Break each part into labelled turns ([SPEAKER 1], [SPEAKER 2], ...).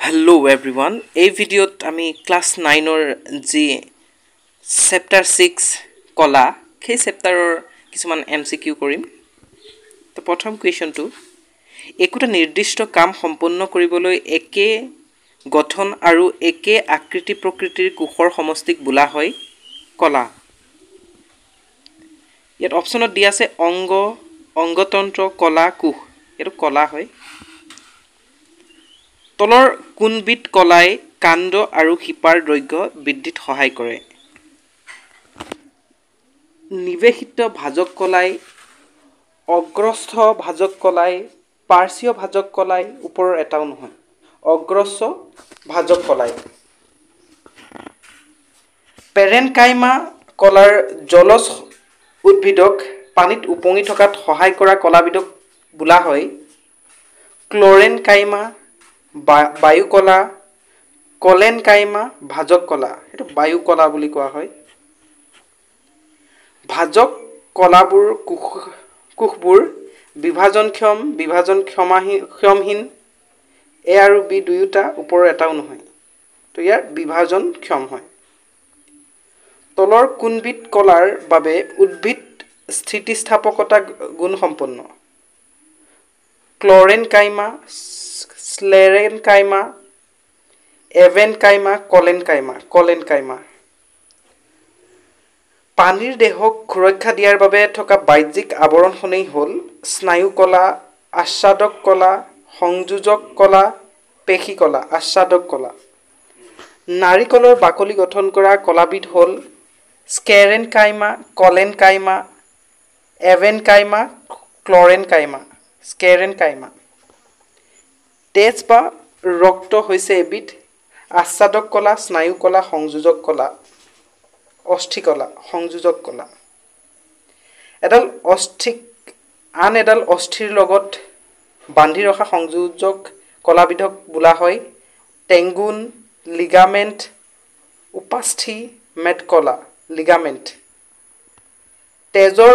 [SPEAKER 1] Hello everyone. এই ভিডিওত আমি class 9 যি চেপ্টাৰ 6 কলা সেই চেপ্টাৰৰ কিছুমান এমসিকিউ কৰিম। তো প্ৰথম কোৱেশ্চনটো একোটা নিৰ্দিষ্ট কাম সম্পন্ন কৰিবলৈ একে গঠন আৰু একে আকৃতি প্ৰকৃতিৰ কোষৰ সমষ্টিক বোলা হয় কলা। ইয়াত অপচনত দিয়া আছে অংগ, অংগতন্ত্ৰ, কলা, কোষ। এটো কলা হয়। তলৰ কোনবিধ কলাই কাণ্ড আৰু শিপাৰ দৈৰ্ঘ্য বৃদ্ধিত সহায় কৰে? নিৱেশিত ভাজক কলাই, অগ্ৰস্থ ভাজক কলাই, পাৰ্শ্বীয় ভাজক কলাই, ওপৰৰ এটাও নহয়। অগ্ৰস্থ ভাজক কলাই। পেৰেনকাইমা কলাৰ জলজ উদ্ভিদক পানীত উপঙি থকাত সহায় কৰা কলাবিধক বোলা হয় ক্লৰেনকাইমা, বায়ু কলা, কলেনকাইমা, ভাজক কলা। এটো বায়ু কলা বুলি কোৱা হয়। ভাজক কলাবোৰ কোষবোৰ বিভাজন ক্ষমহীন। এ আৰু বি দুয়োটা, ওপৰৰ এটাও নহয়। তো ইয়াৰ বিভাজন ক্ষম হয়। তলৰ কোনবিধ কলাৰ বাবে উদ্ভিদ স্থিতিস্থাপকতা গুণ সম্পন্ন? ক্লৰেনকাইমা, স্লেৰেনকাইমা, এভেনকাইমা, কলেনকাইমা। পানীৰ দেহক সুৰক্ষা দিয়াৰ বাবে থকা বাহ্যিক আৱৰণখনেই হ'ল স্নায়ু কলা, আচ্ছাদক কলা, সংযোজক কলা, পেশী কলা। আচ্ছাদক কলা। নাৰিকলৰ বাকলি গঠন কৰা কলাবিধ হ'ল স্কেৰেনকাইমা, কলেনকাইমা, এভেনকাইমা, ক্লৰেনকাইমা। স্কেৰেনকাইমা। তেজ বা ৰক্ত হৈছে এবিধ আচ্ছাদক কলা, স্নায়ু কলা, সংযোজক কলা, অস্থি কলা, সংযোজক কলা। এডাল অস্থিক আন এডাল অস্থিৰ লগত বান্ধি ৰখা সংযোজক কলাবিধক বোলা হয় টেংগুন, লিগামেণ্ট, উপাস্থি, মেটকলা। লিগামেণ্ট। তেজৰ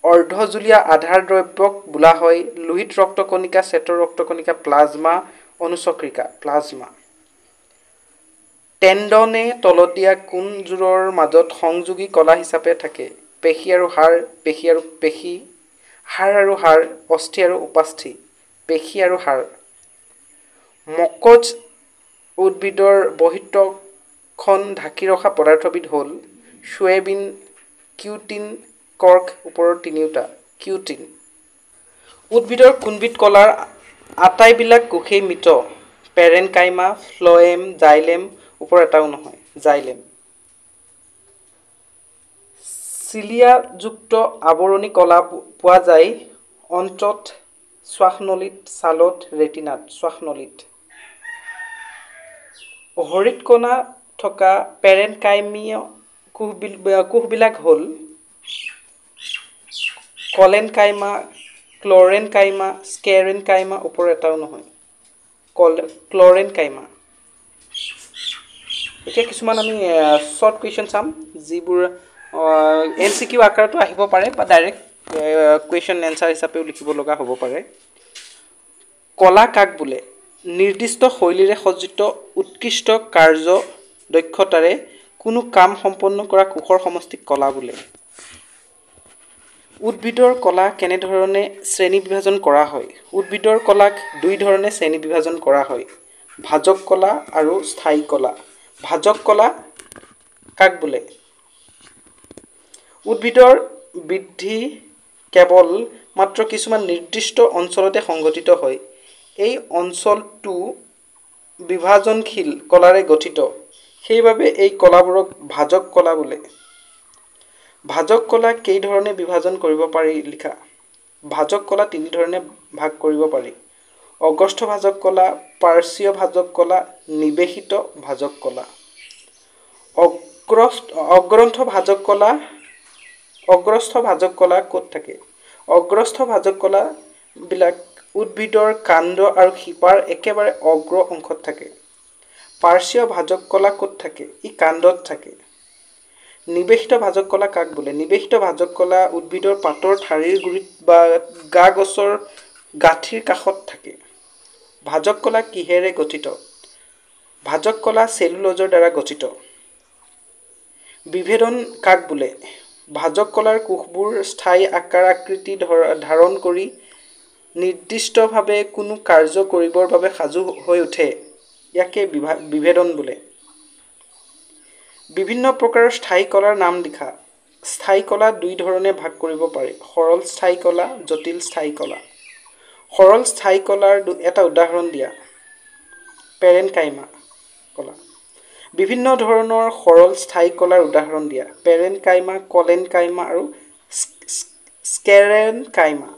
[SPEAKER 1] অৰ্ধজুলীয়া আধাৰ দ্ৰব্যক বোলা হয় লোহিত ৰক্তকণিকা, শ্বেত ৰক্তকণিকা, প্লাজমা, অনুচক্ৰিকা। প্লাজমা। টেণ্ডনে তলতীয়া কোনযোৰৰ মাজত সংযোগী কলা হিচাপে থাকে? পেশী আৰু হাড়, পেশী আৰু পেশী, হাড় আৰু হাড়, অস্থি আৰু উপাস্থি। পেশী আৰু হাড়। মকজ উদ্ভিদৰ বহিঃত্বকখন ঢাকি ৰখা পদাৰ্থবিধ হ'ল সোয়াবিন, কিউটিন, কৰ্ক, ওপৰৰ তিনিওটা। কিউটিন। উদ্ভিদৰ কোনবিধ কলাৰ আটাইবিলাক কোষেই মৃত? পেৰেনকাইমা, ফ্লয়েম, জাইলেম, ওপৰৰ এটাও নহয়। জাইলেম। চিলিয়াযুক্ত আৱৰণী কলা পোৱা যায় অন্ত্ৰত, শ্বাসনলীত, ছালত, ৰেটিনাত। শ্বাসনলীত। হৰিতকণা থকা পেৰেনকাইমীয় কোষবিলাক হ'ল কলেনকাইমা, ক্লৰেনকাইমা, স্কেৰেনকাইমা, ওপৰৰ এটাও নহয়। ক্লৰেনকাইমা। এতিয়া কিছুমান আমি শৰ্ট কুৱেশ্যন চাম যিবোৰ এমচিকিউ আকাৰতো আহিব পাৰে বা ডাইৰেক্ট কুৱেশ্যন এনসাৰ হিচাপেও লিখিব লগা হ'ব পাৰে। কলা কাক বোলে? নিৰ্দিষ্ট শৈলীৰে সজ্জিত উৎকৃষ্ট কাৰ্য দক্ষতাৰে কোনো কাম সম্পন্ন কৰা কোষৰ সমষ্টিক কলা বোলে। উদ্ভিদৰ কলা কেনেধৰণে শ্ৰেণী বিভাজন কৰা হয়? উদ্ভিদৰ কলাক দুই ধৰণে শ্ৰেণী বিভাজন কৰা হয় ভাজক কলা আৰু স্থায়ী কলা। ভাজক কলা কাক বোলে? উদ্ভিদৰ বৃদ্ধি কেৱল মাত্ৰ কিছুমান নিৰ্দিষ্ট অঞ্চলতে সংঘটিত হয়। এই অঞ্চলটো বিভাজনশীল কলাৰে গঠিত। সেইবাবে এই কলাবোৰক ভাজক কলা বোলে। ভাজক কলা কেইধৰণে বিভাজন কৰিব পাৰি লিখা? ভাজক কলা তিনি ধৰণে ভাগ কৰিব পাৰি অগ্ৰস্থ ভাজক কলা, পাৰ্শ্বীয় ভাজক কলা, নিৱেশিত ভাজক কলা। অগ্ৰস্থ ভাজক কলা ক'ত থাকে? অগ্ৰস্থ ভাজক কলা বিলাক উদ্ভিদৰ কাণ্ড আৰু শিপাৰ একেবাৰে অগ্ৰ অংশত থাকে। পাৰ্শ্বীয় ভাজক কলা ক'ত থাকে? ই কাণ্ডত থাকে। নিৱেশিত ভাজক কলা কাক বোলে? নিৱেশিত ভাজক কলা উদ্ভিদৰ পাতৰ ঠাৰিৰ গুৰিত বা গা গছৰ গাঁঠিৰ কাষত থাকে। ভাজক কলা কিহেৰে গঠিত? ভাজক কলা চেলুলোজৰ দ্বাৰা গঠিত। বিভেদন কাক বোলে? ভাজক কলাৰ কোষবোৰ স্থায়ী আকাৰ আকৃতি ধাৰণ কৰি নিৰ্দিষ্টভাৱে কোনো কাৰ্য কৰিবৰ বাবে সাজু হৈ উঠে, ইয়াকে বিভেদন বোলে। বিভিন্ন প্ৰকাৰৰ স্থায়ী কলাৰ নাম লিখা। স্থায়ী কলা দুই ধৰণে ভাগ কৰিব পাৰি: সৰল স্থায়ী কলা, জটিল স্থায়ী কলা। সৰল স্থায়ী কলাৰ এটা উদাহৰণ দিয়া। পেৰেনকাইমা কলা। বিভিন্ন ধৰণৰ সৰল স্থায়ী কলাৰ উদাহৰণ দিয়া। পেৰেনকাইমা, কলেনকাইমা আৰু স্কেৰেনকাইমা।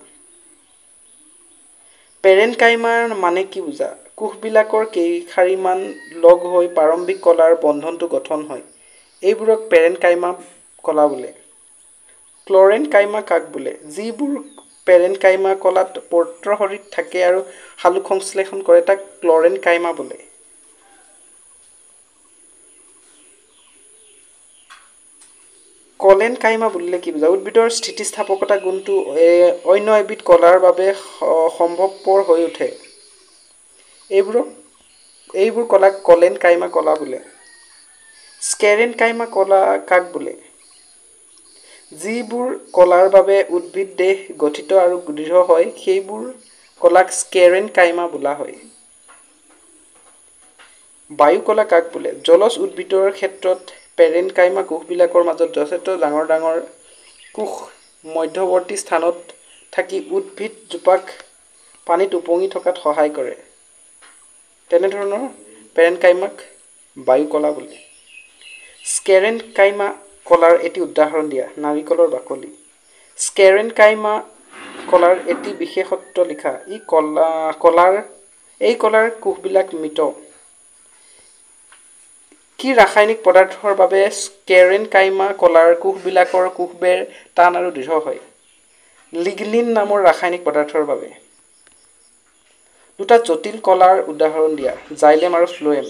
[SPEAKER 1] পেৰেনকাইমাৰ মানে কি বুজা? কোষবিলাকৰ কেইশাৰীমান লগ হৈ প্ৰাৰম্ভিক কলাৰ বন্ধনটো গঠন হয়। এইবোৰক পেৰেনকাইমা কলা বোলে। ক্লৰেনকাইমা কাক বোলে? যিবোৰ পেৰেনকাইমা কলাত পত্ৰশৰীৰত থাকে আৰু সালোকসংশ্লেষণ কৰে তাক ক্লৰেনকাইমা বোলে। কলেনকাইমা বুলিলে কি বুজা? উদ্ভিদৰ স্থিতিস্থাপকতা গুণটো অন্য এবিধ কলাৰ বাবে সম্ভৱপৰ হৈ উঠে। এইবোৰ কলাক কলেনকাইমা কলা বোলে। স্কেৰেনকাইমা কলা কাক বোলে? যিবোৰ কলাৰ বাবে উদ্ভিদ দেহ গঠিত আৰু দৃঢ় হয় সেইবোৰ কলাক স্কেৰেনকাইমা বোলা হয়। বায়ু কলা কাক বোলে? জলজ উদ্ভিদৰ ক্ষেত্ৰত পেৰেনকাইমা কোষবিলাকৰ মাজত যথেষ্ট ডাঙৰ ডাঙৰ কোষ মধ্যৱৰ্তী স্থানত থাকি উদ্ভিদজোপাক পানীত উপঙি থকাত সহায় কৰে। তেনেধৰণৰ পেৰেনকাইমাক বায়ু কলা বোলে। স্কেৰেনকাইমা কলাৰ এটি উদাহৰণ দিয়া। নাৰিকলৰ বাকলি। স্কেৰেনকাইমা কলাৰ এটি বিশেষত্ব লিখা। এই কলাৰ কোষবিলাক মৃত। কি ৰাসায়নিক পদাৰ্থৰ বাবে স্কেৰেনকাইমা কলাৰ কোষবিলাকৰ কোষবেৰ টান আৰু দৃঢ় হয়? লিগনিন নামৰ ৰাসায়নিক পদাৰ্থৰ বাবে। দুটা জটিল কলাৰ উদাহৰণ দিয়া। জাইলেম আৰু ফ্লোয়েম।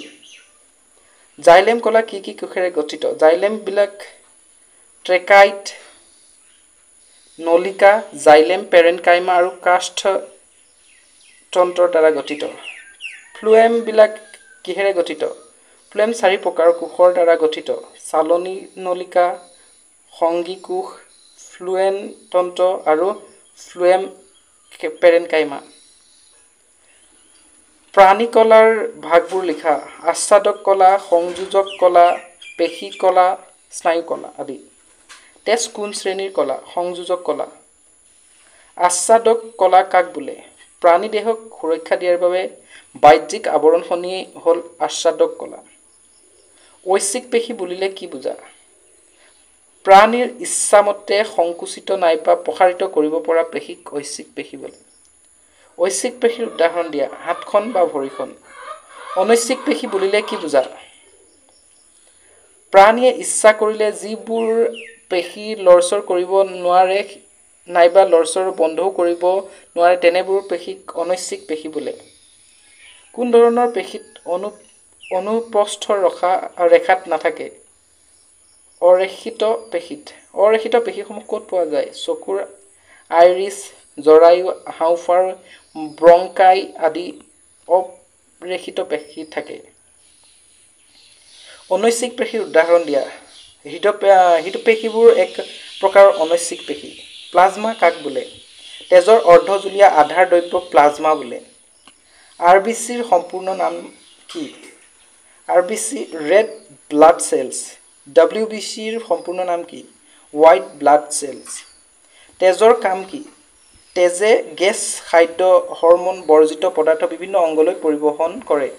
[SPEAKER 1] জাইলেম কলা কি কি কোষেৰে গঠিত? জাইলেমবিলাক ট্ৰেকাইট, নলিকা, জাইলেম, পেৰেনকাইমা আৰু কাষ্ঠ তন্ত্ৰৰ দ্বাৰা গঠিত। ফ্লোয়েমবিলাক কিহেৰে গঠিত? ফ্লোয়েম 4 প্ৰকাৰৰ কোষৰ দ্বাৰা গঠিত: চালনী নলিকা, সংগী কোষ, ফ্লোয়েম তন্ত্ৰ আৰু ফ্লোয়েম পেৰেনকাইমা। প্ৰাণী কলাৰ ভাগবোৰ লিখা। আচ্ছাদক কলা, সংযোজক কলা, পেশী কলা, স্নায়ু কলা আদি। তেজ কোন শ্ৰেণীৰ কলা? সংযোজক কলা। আচ্ছাদক কলা কাক বোলে? প্ৰাণী দেহক সুৰক্ষা দিয়াৰ বাবে বাহ্যিক আৱৰণখনেই হ'ল আচ্ছাদক কলা। ঐচ্ছিক পেশী বুলিলে কি বুজা? প্ৰাণীৰ ইচ্ছামতে সংকুচিত নাইবা প্ৰসাৰিত কৰিব পৰা পেশীক ঐচ্ছিক পেশী বোলে। ঐচ্ছিক পেশীৰ উদাহৰণ দিয়া। হাতখন বা ভৰিখন। অনৈচ্ছিক পেশী বুলিলে কি বুজা? প্ৰাণীয়ে ইচ্ছা কৰিলে যিবোৰ পেশী লৰচৰ কৰিব নোৱাৰে নাইবা লৰচৰ বন্ধও কৰিব নোৱাৰে তেনেবোৰ পেশীক অনৈচ্ছিক পেশী বোলে। কোন ধৰণৰ পেশীত অনুপ্ৰস্থ ৰেখাত নাথাকে? অৰেখিত পেশীত। অৰেখিত পেশীসমূহ ক'ত পোৱা যায়? চকুৰ আইৰিছ, জৰায়ু, হাঁওফাঁওৰ ব্ৰংকাই আদি অৰেখিত পেশীত থাকে। অনৈচ্ছিক পেশীৰ উদাহৰণ দিয়া। হৃদপেশীবোৰ এক প্ৰকাৰৰ অনৈচ্ছিক পেশী। প্লাজমা কাক বোলে? তেজৰ অৰ্ধজলীয়া আধাৰ দ্ৰব্যক প্লাজমা বোলে। আৰবিচিৰ সম্পূৰ্ণ নাম কি? RBC red blood cells. ডব্লিউবিচিৰ সম্পূৰ্ণ নাম কি? White blood cells. তেজৰ কাম কি? তেজে গেছ, খাদ্য, হৰম'ন, বৰ্জিত পদাৰ্থ বিভিন্ন অংগলৈ পৰিবহণ কৰে।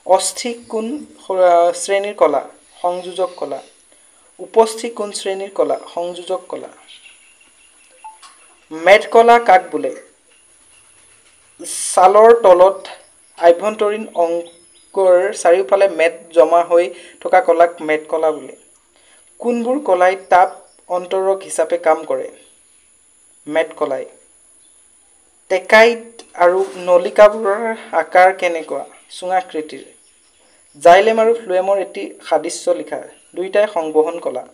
[SPEAKER 1] অস্থি কোন শ্ৰেণীৰ কলা? সংযোজক কলা। উপস্থি কোন শ্ৰেণীৰ কলা? সংযোজক কলা। মেদকলা কাক বোলে? ছালৰ তলত আভ্যন্তৰীণ অংগৰ চাৰিওফালে মেদ জমা হৈ থকা কলাক মেদকলা বোলে। কোনবোৰ কলাই তাপ অন্তৰক হিচাপে কাম কৰে? মেদকলাই। ট্ৰেকাইট আৰু নলিকাবোৰৰ আকাৰ কেনেকুৱা? চুঙাকৃতিৰ। জাইলেম আৰু ফ্লোয়েমৰ এটি সাদৃশ্য লিখা। দুয়োটাই সংবহন কলা।